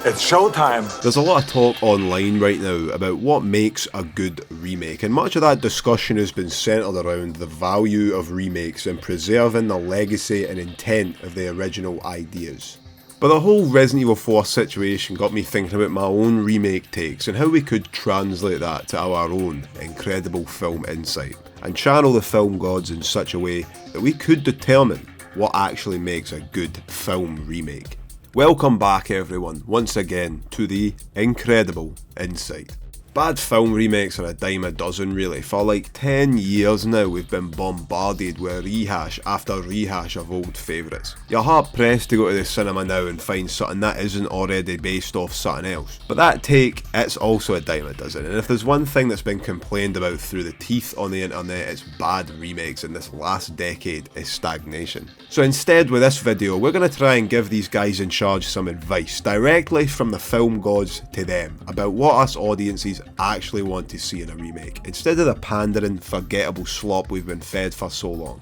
It's showtime. There's a lot of talk online right now about what makes a good remake, and much of that discussion has been centred around the value of remakes and preserving the legacy and intent of the original ideas. But the whole Resident Evil 4 situation got me thinking about my own remake takes and how we could translate that to our own incredible film insight, and channel the film gods in such a way that we could determine what actually makes a good film remake. Welcome back everyone, once again, to the incredible insight. Bad film remakes are a dime a dozen really. For like 10 years now we've been bombarded with rehash after rehash of old favourites. You're hard pressed to go to the cinema now and find something that isn't already based off something else. But that take, it's also a dime a dozen, and if there's one thing that's been complained about through the teeth on the internet, it's bad remakes, and this last decade is stagnation. So instead with this video we're going to try and give these guys in charge some advice, directly from the film gods to them, about what us audiences actually want to see in a remake, instead of the pandering, forgettable slop we've been fed for so long.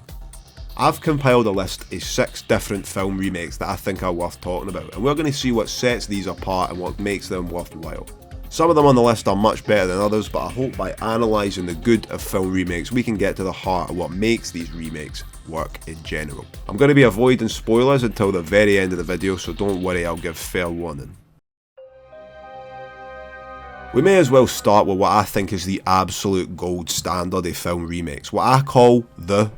I've compiled a list of 6 different film remakes that I think are worth talking about, and we're going to see what sets these apart and what makes them worthwhile. Some of them on the list are much better than others, but I hope by analysing the good of film remakes we can get to the heart of what makes these remakes work in general. I'm going to be avoiding spoilers until the very end of the video, so don't worry, I'll give fair warning. We may as well start with what I think is the absolute gold standard of film remakes, what I call the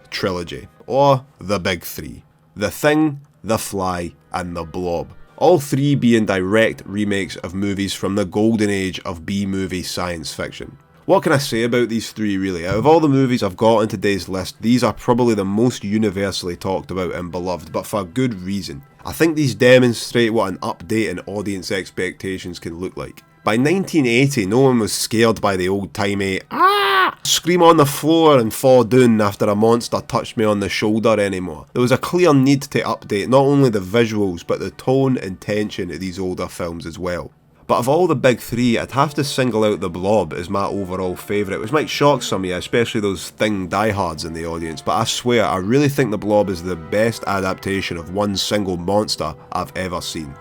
trilogy, or the big 3. The Thing, The Fly and The Blob. All 3 being direct remakes of movies from the golden age of B-movie science fiction. What can I say about these 3 really? Out of all the movies I've got on today's list, these are probably the most universally talked about and beloved, but for good reason. I think these demonstrate what an update in audience expectations can look like. By 1980, no one was scared by the old-timey scream on the floor and fall down after a monster touched me on the shoulder anymore. There was a clear need to update not only the visuals but the tone and tension of these older films as well. But of all the big 3, I'd have to single out The Blob as my overall favourite, which might shock some of you, especially those Thing diehards in the audience, but I swear I really think The Blob is the best adaptation of one single monster I've ever seen.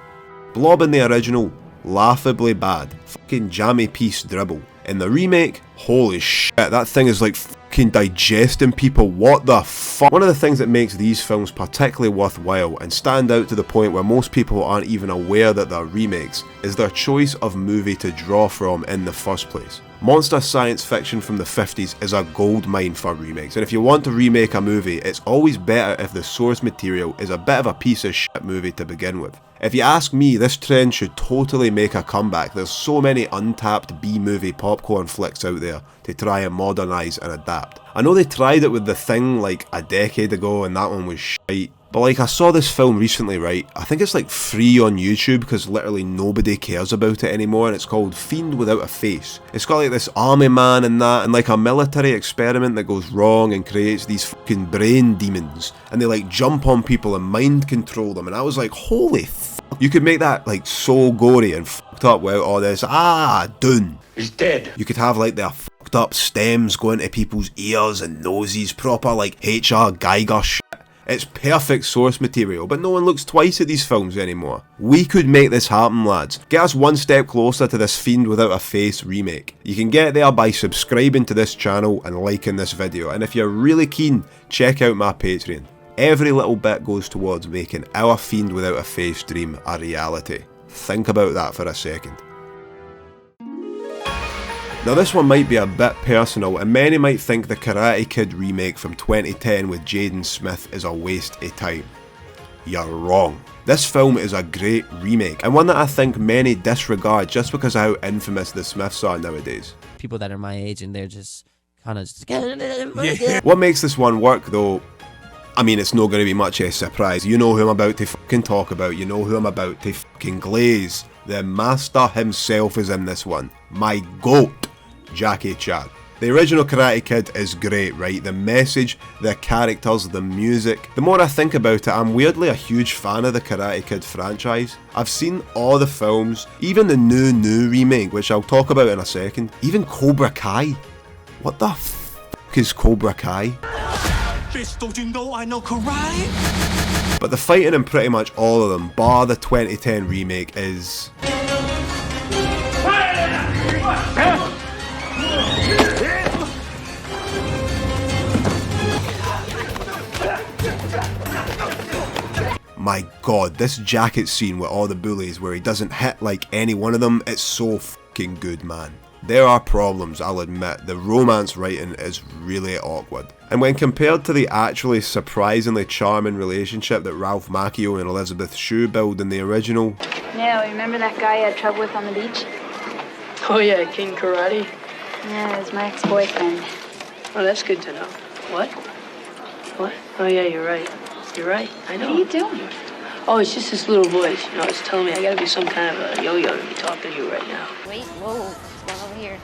Blob in the original, laughably bad, fucking jammy piece dribble. In the remake, holy shit, that thing is like fucking digesting people, what the fuck? One of the things that makes these films particularly worthwhile and stand out to the point where most people aren't even aware that they're remakes is their choice of movie to draw from in the first place. Monster science fiction from the 50s is a goldmine for remakes, and if you want to remake a movie, it's always better if the source material is a bit of a piece of shit movie to begin with. If you ask me, this trend should totally make a comeback. There's so many untapped B-movie popcorn flicks out there to try and modernise and adapt. I know they tried it with The Thing like a decade ago and that one was shite. But like, I saw this film recently, right? I think it's like free on YouTube because literally nobody cares about it anymore, and it's called Fiend Without a Face. It's got like this army man and that, and like a military experiment that goes wrong and creates these fucking brain demons, and they like jump on people and mind control them, and I was like, holy fuck. You could make that like so gory and fucked up without all this, done. He's dead. You could have like their fucked up stems going to people's ears and noses, proper like H.R. Geiger shit. It's perfect source material, but no one looks twice at these films anymore. We could make this happen, lads. Get us one step closer to this Fiend Without a Face remake. You can get there by subscribing to this channel and liking this video, and if you're really keen, check out my Patreon. Every little bit goes towards making our Fiend Without a Face dream a reality. Think about that for a second. Now this one might be a bit personal, and many might think the Karate Kid remake from 2010 with Jaden Smith is a waste of time. You're wrong. This film is a great remake, and one that I think many disregard just because of how infamous the Smiths are nowadays. People that are my age and they're just kind of What makes this one work though, I mean, it's not going to be much of a surprise. You know who I'm about to fucking talk about, you know who I'm about to fucking glaze. The master himself is in this one. My GOAT. Jackie Chan. The original Karate Kid is great, right? The message, the characters, the music. The more I think about it, I'm weirdly a huge fan of the Karate Kid franchise. I've seen all the films, even the new remake, which I'll talk about in a second. Even Cobra Kai. What the fuck is Cobra Kai? Bitch, don't you know I know karate? But the fighting in pretty much all of them, bar the 2010 remake, is... My god, this jacket scene with all the bullies where he doesn't hit like any one of them, it's so fucking good, man. There are problems, I'll admit. The romance writing is really awkward. And when compared to the actually surprisingly charming relationship that Ralph Macchio and Elizabeth Shue build in the original... Yeah, remember that guy I had trouble with on the beach? Oh yeah, King Karate? Yeah, it was my ex-boyfriend. Oh, that's good to know. What? What? Oh yeah, you're right. You're right, I know. What are you doing? Oh, it's just this little voice. You know, it's telling me I gotta be some kind of a yo-yo to be talking to you right now. Wait, whoa, what's going over here?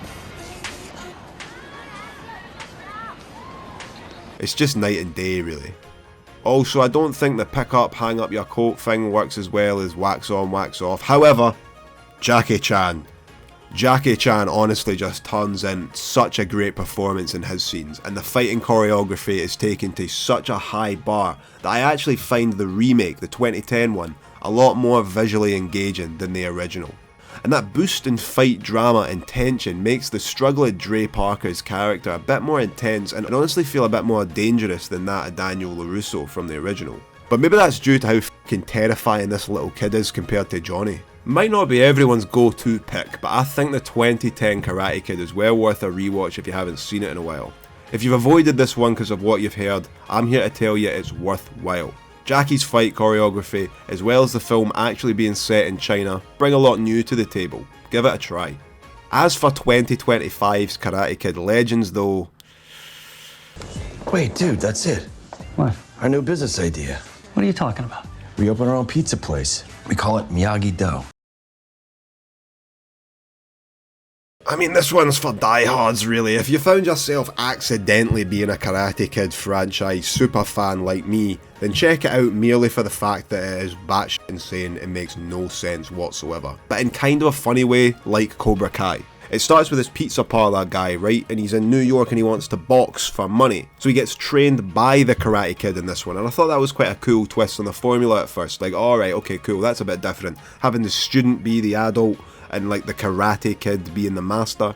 It's just night and day, really. Also, I don't think the pick up, hang up your coat thing works as well as wax on, wax off. However, Jackie Chan honestly just turns in such a great performance in his scenes, and the fighting choreography is taken to such a high bar that I actually find the remake, the 2010 one, a lot more visually engaging than the original. And that boost in fight drama and tension makes the struggling Dre Parker's character a bit more intense and honestly feel a bit more dangerous than that of Daniel LaRusso from the original. But maybe that's due to how fucking terrifying this little kid is compared to Johnny. Might not be everyone's go-to pick, but I think the 2010 Karate Kid is well worth a rewatch if you haven't seen it in a while. If you've avoided this one because of what you've heard, I'm here to tell you it's worthwhile. Jackie's fight choreography, as well as the film actually being set in China, bring a lot new to the table. Give it a try. As for 2025's Karate Kid Legends though... Wait, dude, that's it. What? Our new business idea. What are you talking about? We open our own pizza place. We call it Miyagi-Do. I mean, this one's for diehards, really. If you found yourself accidentally being a Karate Kid franchise super fan like me, then check it out merely for the fact that it is batshit insane and makes no sense whatsoever. But in kind of a funny way, like Cobra Kai. It starts with this pizza parlor guy, right? And he's in New York and he wants to box for money. So he gets trained by the Karate Kid in this one. And I thought that was quite a cool twist on the formula at first. Like, alright, okay, cool, that's a bit different. Having the student be the adult and like the Karate Kid being the master.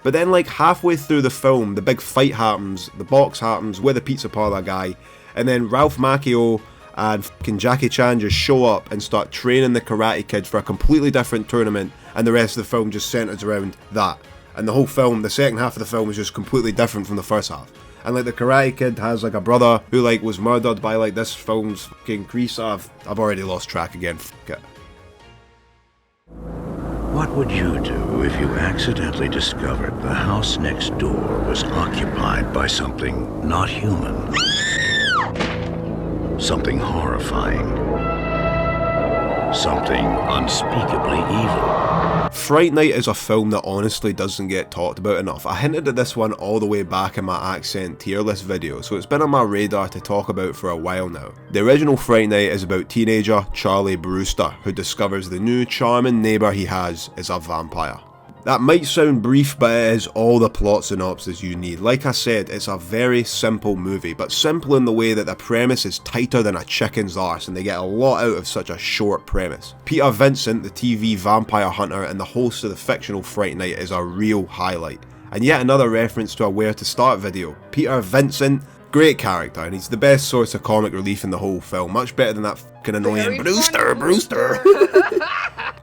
But then like halfway through the film, the big fight happens, the box happens with the pizza parlor guy. And then Ralph Macchio and fucking Jackie Chan just show up and start training the Karate Kid for a completely different tournament, and the rest of the film just centres around that. And the whole film, the second half of the film is just completely different from the first half. And like the Karate Kid has like a brother who like was murdered by like this film's fucking crease. I've already lost track again, fuck it. What would you do if you accidentally discovered the house next door was occupied by something not human? Something horrifying. Something unspeakably evil. Fright Night is a film that honestly doesn't get talked about enough. I hinted at this one all the way back in my accent tier list video, so it's been on my radar to talk about for a while now. The original Fright Night is about teenager Charlie Brewster, who discovers the new charming neighbour he has is a vampire. That might sound brief, but it is all the plot synopsis you need. Like I said, it's a very simple movie, but simple in the way that the premise is tighter than a chicken's arse, and they get a lot out of such a short premise. Peter Vincent, the TV vampire hunter and the host of the fictional Fright Night, is a real highlight. And yet another reference to a Where to Start video. Peter Vincent, great character, and he's the best source of comic relief in the whole film. Much better than that fucking annoying Brewster.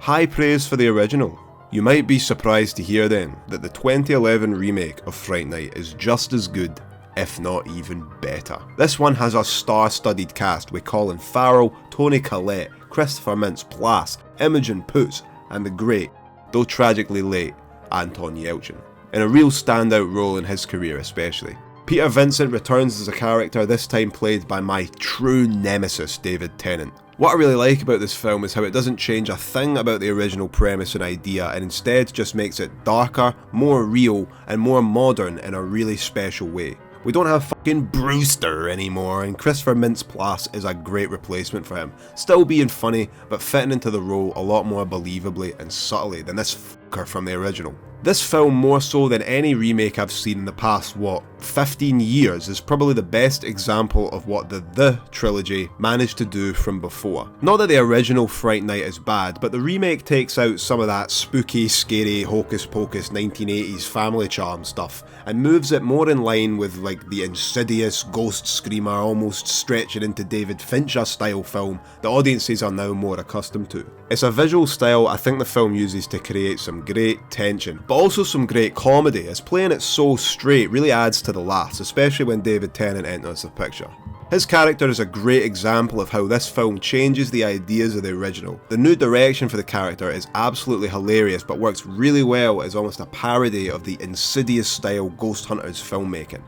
High praise for the original. You might be surprised to hear then that the 2011 remake of Fright Night is just as good, if not even better. This one has a star-studded cast with Colin Farrell, Toni Collette, Christopher Mintz-Plasse, Imogen Poots, and the great, though tragically late, Anton Yelchin, in a real standout role in his career especially. Peter Vincent returns as a character, this time played by my true nemesis David Tennant. What I really like about this film is how it doesn't change a thing about the original premise and idea, and instead just makes it darker, more real, and more modern in a really special way. We don't have fucking Brewster anymore, and Christopher Mintz-Plasse is a great replacement for him, still being funny, but fitting into the role a lot more believably and subtly than this from the original. This film, more so than any remake I've seen in the past, 15 years, is probably the best example of what the trilogy managed to do from before. Not that the original Fright Night is bad, but the remake takes out some of that spooky, scary, hocus pocus 1980s family charm stuff, and moves it more in line with like the insidious ghost screamer, almost stretching into David Fincher style film that audiences are now more accustomed to. It's a visual style I think the film uses to create some great tension, but also some great comedy, as playing it so straight really adds to the laughs, especially when David Tennant enters the picture. His character is a great example of how this film changes the ideas of the original. The new direction for the character is absolutely hilarious, but works really well as almost a parody of the Insidious style Ghost Hunters filmmaking.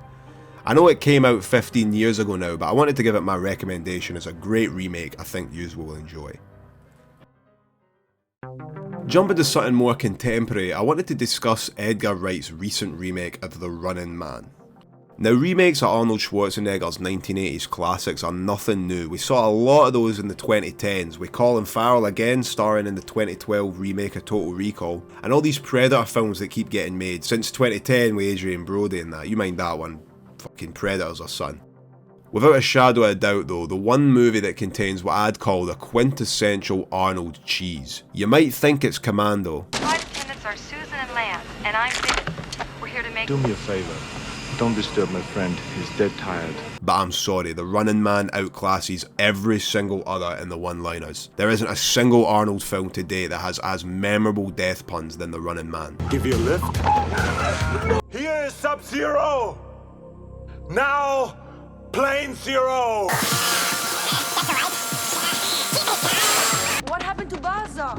I know it came out 15 years ago now, but I wanted to give it my recommendation as a great remake I think yous will enjoy. Jumping to something more contemporary, I wanted to discuss Edgar Wright's recent remake of The Running Man. Now, remakes of Arnold Schwarzenegger's 1980s classics are nothing new. We saw a lot of those in the 2010s, with Colin Farrell again starring in the 2012 remake of Total Recall, and all these Predator films that keep getting made since 2010 with Adrian Brody and that. You mind that one, fucking Predators or son. Without a shadow of a doubt though, the one movie that contains what I'd call the quintessential Arnold cheese. You might think it's Commando. Flight attendants are Susan and Lance, and I'm Vic. We're here to make... Do me a favor. Don't disturb my friend. He's dead tired. But I'm sorry, The Running Man outclasses every single other in the one-liners. There isn't a single Arnold film to date that has as memorable death puns than The Running Man. Give you a lift? Here is Sub-Zero! Now, Plane Zero! What happened to Gaza?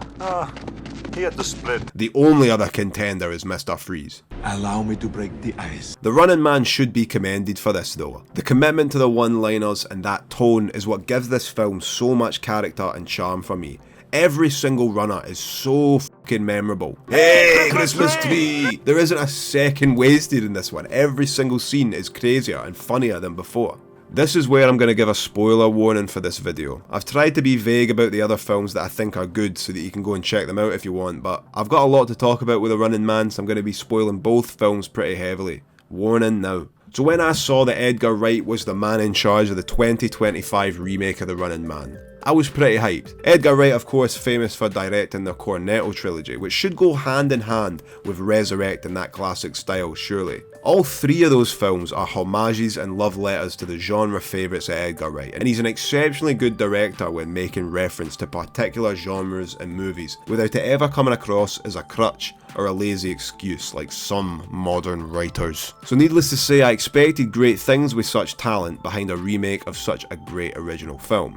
He had to split. The only other contender is Mr. Freeze. Allow me to break the ice. The Running Man should be commended for this though. The commitment to the one-liners and that tone is what gives this film so much character and charm for me. Every single runner is so fucking memorable. Hey, Christmas tree! There isn't a second wasted in this one. Every single scene is crazier and funnier than before. This is where I'm going to give a spoiler warning for this video. I've tried to be vague about the other films that I think are good so that you can go and check them out if you want, but I've got a lot to talk about with The Running Man, so I'm going to be spoiling both films pretty heavily. Warning now. So when I saw that Edgar Wright was the man in charge of the 2025 remake of The Running Man, I was pretty hyped. Edgar Wright, of course, famous for directing the Cornetto trilogy, which should go hand in hand with resurrecting that classic style, surely. All three of those films are homages and love letters to the genre favourites of Edgar Wright, and he's an exceptionally good director when making reference to particular genres and movies, without it ever coming across as a crutch or a lazy excuse like some modern writers. So needless to say, I expected great things with such talent behind a remake of such a great original film.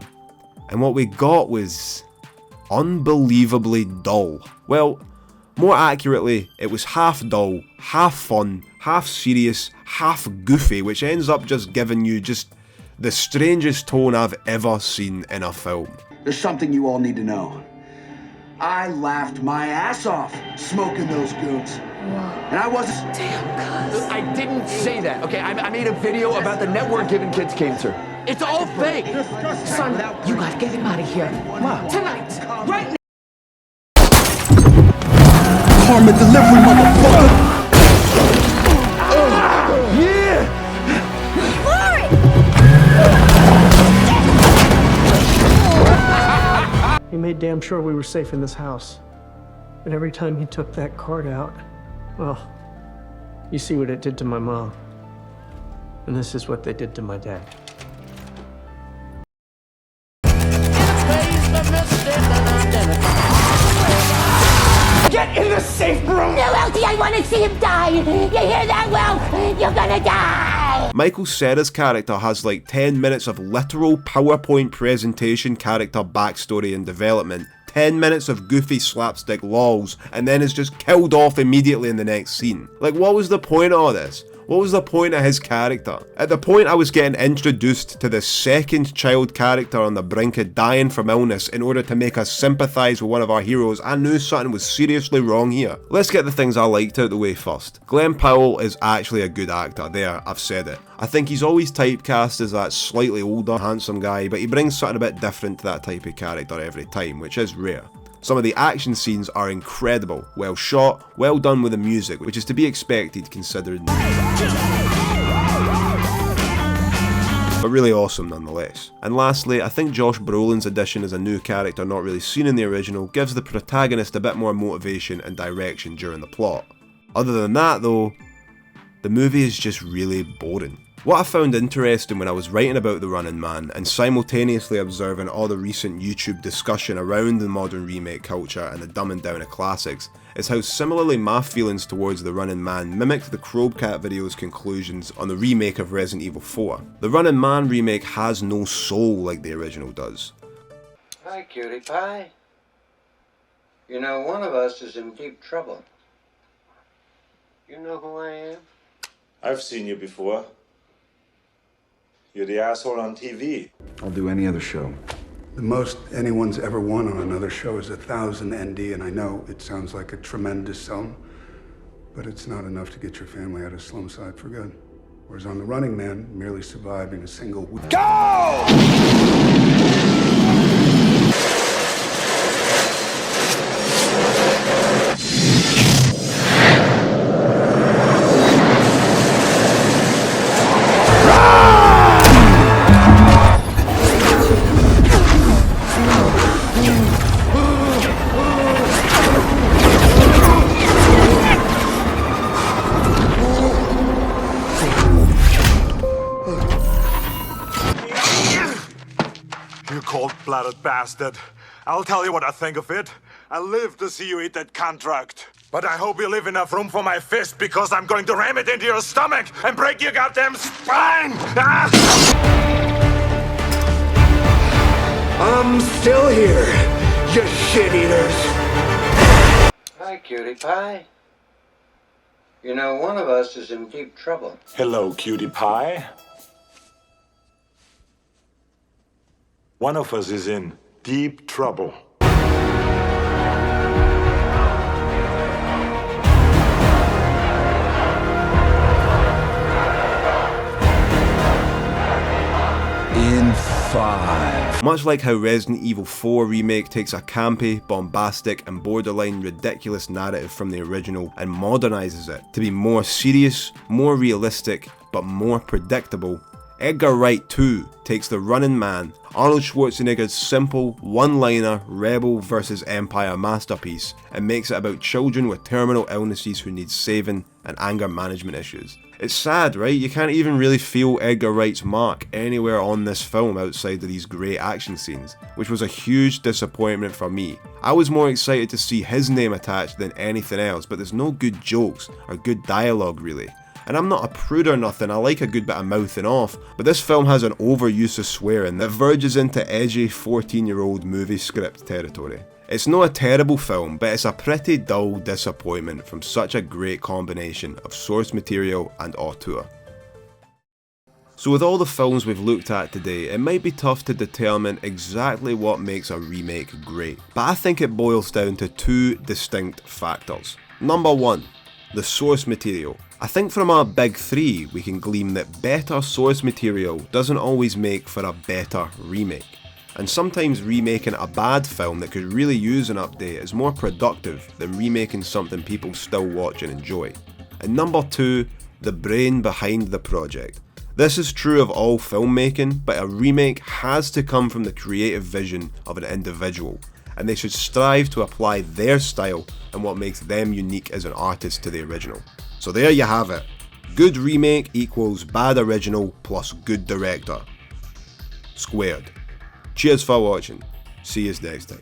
And what we got was unbelievably dull. Well, more accurately, it was half dull, half fun, half serious, half goofy, which ends up just giving you just the strangest tone I've ever seen in a film. There's something you all need to know. I laughed my ass off smoking those goons. And I wasn't... Damn, cuz. I didn't say that, okay? I made a video about the network giving kids cancer. It's all fake. Son, you gotta get him out of here. Mom. Tonight. Right now. Karma delivery, motherfucker! He made damn sure we were safe in this house. But every time he took that card out, well, you see what it did to my mom. And this is what they did to my dad. Get in the safe room! No, LT, I want to see him die! You hear that, Will? You're gonna die! Michael Cera's character has like 10 minutes of literal PowerPoint presentation character backstory and development, 10 minutes of goofy slapstick lols, and then is just killed off immediately in the next scene. Like, what was the point of all this? What was the point of his character? At the point I was getting introduced to the second child character on the brink of dying from illness in order to make us sympathise with one of our heroes, I knew something was seriously wrong here. Let's get the things I liked out the way first. Glenn Powell is actually a good actor. There, I've said it. I think he's always typecast as that slightly older, handsome guy, but he brings something a bit different to that type of character every time, which is rare. Some of the action scenes are incredible, well shot, well done with the music, which is to be expected considering, but really awesome nonetheless. And lastly, I think Josh Brolin's addition as a new character not really seen in the original gives the protagonist a bit more motivation and direction during the plot. Other than that though, the movie is just really boring. What I found interesting when I was writing about The Running Man and simultaneously observing all the recent YouTube discussion around the modern remake culture and the dumbing down of classics is how similarly my feelings towards The Running Man mimicked the Crowcat video's conclusions on the remake of Resident Evil 4. The Running Man remake has no soul like the original does. Hi, cutie pie. You know, one of us is in deep trouble. You know who I am? I've seen you before. You're the asshole on TV. I'll do any other show. The most anyone's ever won on another show is 1,000 ND, and I know it sounds like a tremendous sum, but it's not enough to get your family out of Slumside for good. Whereas on The Running Man, merely surviving a single week. Go! You cold-blooded bastard. I'll tell you what I think of it. I live to see you eat that contract. But I hope you leave enough room for my fist, because I'm going to ram it into your stomach and break your goddamn spine! Ah! I'm still here, you shit-eaters. Hi, cutie pie. You know, one of us is in deep trouble. Hello, cutie pie. One of us is in deep trouble. In 5. Much like how Resident Evil 4 Remake takes a campy, bombastic and borderline ridiculous narrative from the original and modernises it to be more serious, more realistic, but more predictable, Edgar Wright 2 takes The Running Man, Arnold Schwarzenegger's simple, one-liner rebel vs Empire masterpiece, and makes it about children with terminal illnesses who need saving and anger management issues. It's sad, right? You can't even really feel Edgar Wright's mark anywhere on this film outside of these great action scenes, which was a huge disappointment for me. I was more excited to see his name attached than anything else, but there's no good jokes or good dialogue really. And I'm not a prude or nothing, I like a good bit of mouthing off, but this film has an overuse of swearing that verges into edgy 14-year-old movie script territory. It's not a terrible film, but it's a pretty dull disappointment from such a great combination of source material and auteur. So with all the films we've looked at today, it might be tough to determine exactly what makes a remake great, but I think it boils down to two distinct factors. Number one, the source material. I think from our big three we can glean that better source material doesn't always make for a better remake. And sometimes remaking a bad film that could really use an update is more productive than remaking something people still watch and enjoy. And number two, the brain behind the project. This is true of all filmmaking, but a remake has to come from the creative vision of an individual, and they should strive to apply their style and what makes them unique as an artist to the original. So there you have it. Good remake equals bad original plus good director. Squared. Cheers for watching. See you next time.